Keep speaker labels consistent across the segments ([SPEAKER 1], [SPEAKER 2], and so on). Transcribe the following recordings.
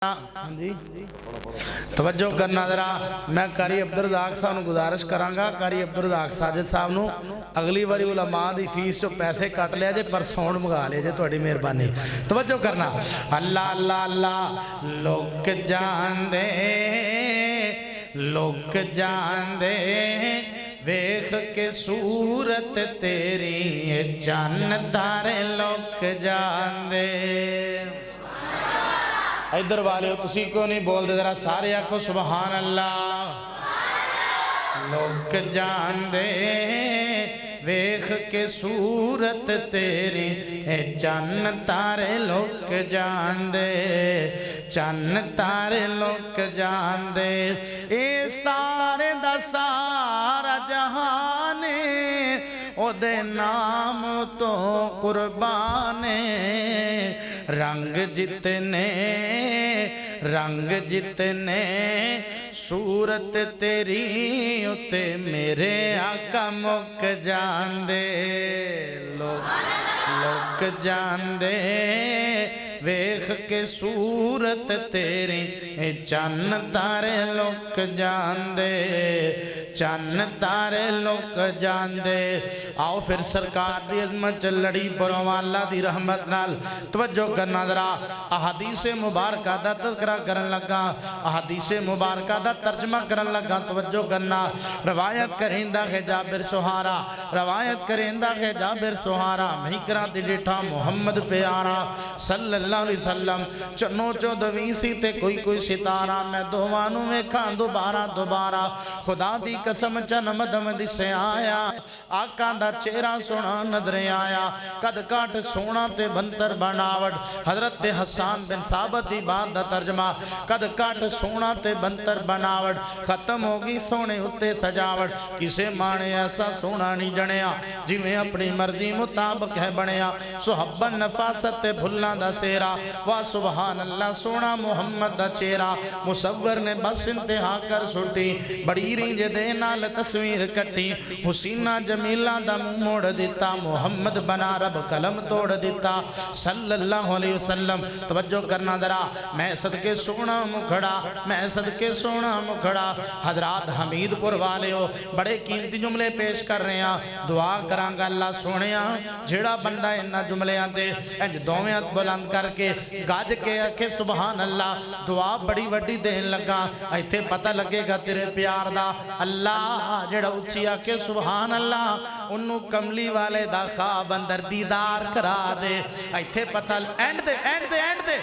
[SPEAKER 1] हाँ जी तवज्जो करना जरा। मैं कारी अब्दुल रज़ाक साहब नूं गुजारिश करांगा, कारी अब्दुल रज़ाक साजिद साहब नूं अगली बारी उलमा दी फीस चों पैसे कट लिया जे, पर साउंड मंगा लिया जे, तुहाडी मेहरबानी। तवज्जो करना। अल्लाह अल्लाह अल्लाह लोक जांदे लोक जांदे वेख के सूरत तेरी, चन्न तारे लोक जांदे। इधर वाले तुसी क्यों नहीं बोलते, जरा सारे आखो सुभान अल्लाह। लोक जांदे वेख के सूरत तेरी, चन्न तारे लोक जांदे, चन्न तारे लोक जांदे। ए सारे दा सारा जहाने ओदे नाम तो कुर्बाने। रंग जितने सूरत तेरी, उते मेरे आका मुक जांदे। लोक जांदे वेख के सूरत तेरी, चन्न तारे लोक जांदे, चन्न तारे लोक जांदे। आओ फिर सरकार दी अज़मत च लड़ी परवाला दी रहमत नाल। तवज्जो करना जरा। अहादीसे मुबारका दा तज़किरा करन लगा, अहादीसे मुबारका दा तर्जमा करन लगा। तवज्जो करना। रवायत करेंदा है जाबिर सुहारा, रवायत करेंदा है जाबिर सुहारा। मैं करा दी डिठा मुहम्मद प्यारा सल्लल्लाहु अलैहि वसल्लम। चन्नो चौदवी सी ते कोई सितारा, मैं दोवां नूं वेखां दोबारा दोबारा। खुदा दी कसम चन मदम दिसे आया, आका दा चेहरा सोना नजर आया। कद काट सोना ते बंतर बनावट। हजरत हसन बिन साबित दी बात दा तर्जमा। कद काट सोना ते बंतर बनावट, खत्म हो गई सोने उत्ते सजावट। किसे माने ऐसा सोना नहीं जणिया, जिवें अपनी मर्जी मुताबिक है बनिया। सुहब्बन नफासत ते भुल्लां दा सेरा, वाह सुभान अल्लाह सोना मुहम्मद दा चेहरा। मुसव्वर ने बस इंतहा कर सुटी, बड़ी रिंज दे नाल तस्वीर कटी। हुसीना जमीला दा मुंह मोड़ दिता, मुहम्मद बना रब कलम तोड़ दिता सल्लल्लाहु अलैहि वसल्लम। तवज्जो करना जरा। मैं सदके सोना मुखड़ा, मैं सदके सोना मुखड़ा। हजरात हमीदपुर वाले हो, बड़े कीमती जुमले पेश कर रहे हैं। दुआ करांगा अल्लाह सोनिया, जेड़ा बंदा इन्हां जुमलियां ते इंज दोवें हत्थ बुलंद करके गज के आखे सुभान अल्लाह, दुआ बड़ी वड्डी देन लगा। इत्थे पता लगेगा तेरे प्यार दा। अल्लाह जेड़ा उच्ची आखे सुभान अल्लाह, उन्नू कमली वाले दा ख्वाब अंदर दीदार करा दे। इत्थे पता and they and they and they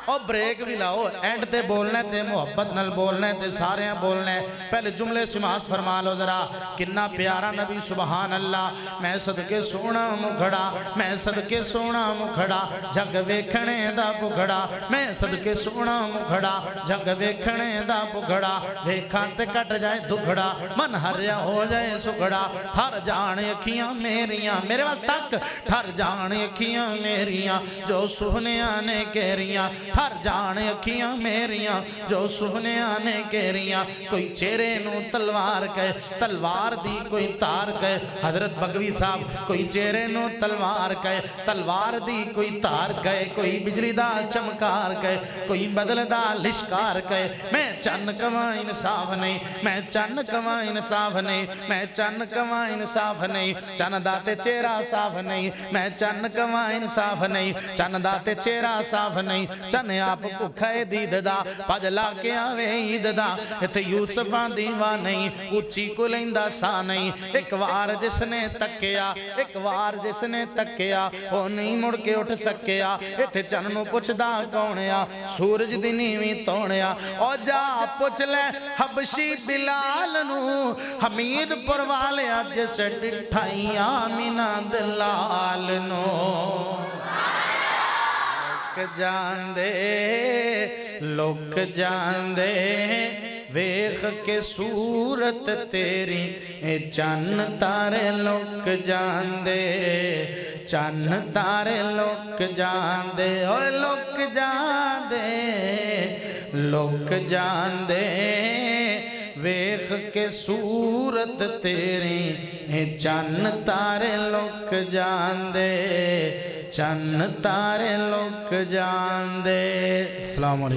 [SPEAKER 1] और ब्रेक भी लाओ। एंड ते बोलना ते मुहब्बत नाल बोलना ते सारे बोलना। पहले जुमले समाज फरमा लो जरा। किन्ना प्यारा नबी सुभान अल्लाह। मैं सदके सोना मुखड़ा, मैं सदके सोना मुखड़ा, जग वेखणे दा पुखड़ा। मैं सदके सोना मुखड़ा, जग वेखणे दा पुखड़ा। वेखां ते कट जाए दुखड़ा, मन हरिया हो जाए सुखड़ा। ठर जान अखियां मेरियां, मेरे वाल तक ठर जान अखियां मेरियां, जो सुहनिया ने केरियां। ठर जान अखियां मेरियां, जो सुहनिया ने केरियां। कोई चेहरे नू तलवार कहे, तलवार दी कोई तार कहे। हजरत बगवी साहब कोई चेहरे नू तलवार कहे, तलवार दी कोई तार कहे। कोई बिजली दा चमकार कहे, कोई बदल दा लिशकार कहे। मैं चन्न कवां इंसाफ नहीं, मैं चन्न कवां इंसाफ नहीं, मैं चन्न कवां इंसाफ नहीं। चन्न दा ते चेहरा साफ नहीं, मैं चन्न कवां इंसाफ नहीं। चन्न दा ते चेहरा साफ नहीं। चन्न आप भुखा है दीद दा, भज ला के आवे ईद दा। इत्थे यूसुफां दीवा नहीं, उच्ची को लैंदा सा नहीं। एक वार जिसने तक्किया, एक वार जिसने तक्किया, ओ नहीं मुड़ के उठ सकिया। इत्थे चन्न नूं पुछदा कौन आ, सूरज दी नीवीं तौणिया। ओ जा पुछ ले हबशी बिलाल नूं, हमीदपुर वाले जिस डिठाइया मीना दलाल नूं। जांदे लोक जांदे वेख के सूरत तेरी, चन्न तारे लोक जांदे, चन्न तारे लोक जांदे। ओ लोक जांदे लोक जांदे वेख के सूरत तेरी, चन्न तारे लोक जांदे, چن تارے لک جاندے۔ السلام علیکم۔